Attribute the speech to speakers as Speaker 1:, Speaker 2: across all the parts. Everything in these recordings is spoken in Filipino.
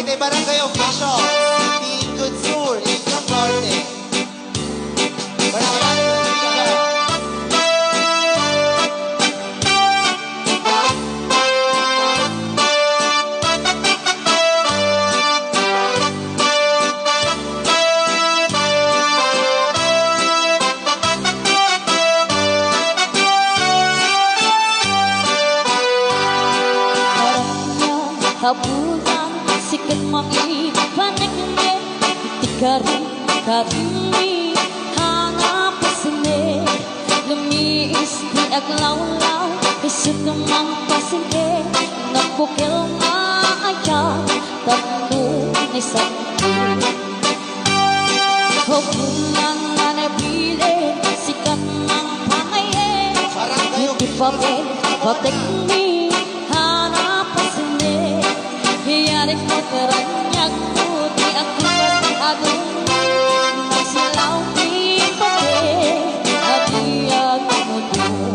Speaker 1: City Barangay Official, Team Good Sur, Income Norte. Maraming kaibigan.
Speaker 2: Habulan, sikat maipanagin Ikarin hanap pasine Lumiis di aglawlaw Isutumang pasine Nagpukil maaya Tatlo ni sakit Habulan na nabili Sikat ng pangaye Hindi pa rin patek ni hanap pasine Hiyarik mo karanyak puti at lipas agung Nagsilaw di pati at iyag mo doon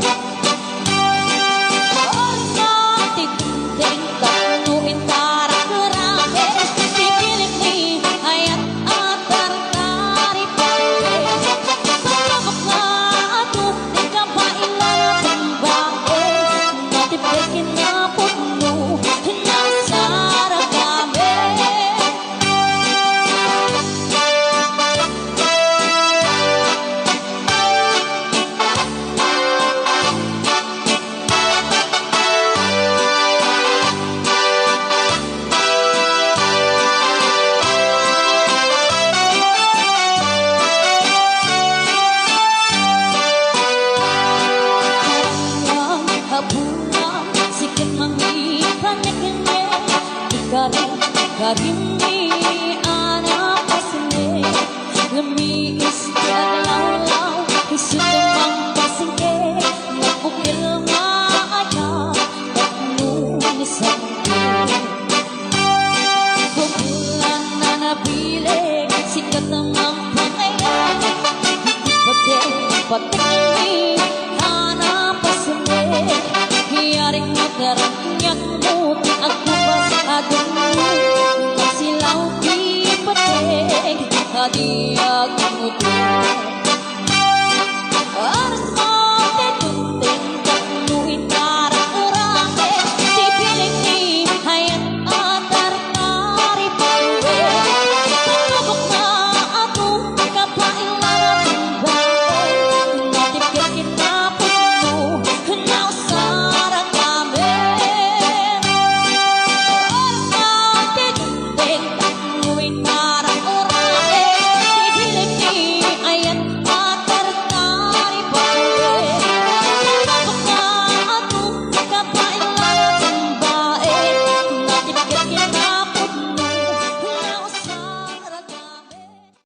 Speaker 2: Orma titinting tanuin tarak karake Pipilik ni ayat at tartari pake Pagkabak na ato di ka pa ilan at bae Natipekin na puno Nasarap kami Karini anak pasine Lumiis di aglaw-law Isutumang pasine Nagpukil maaya Tatlo ni sakit Bubulan na nabili Sikat namang pangaya Pati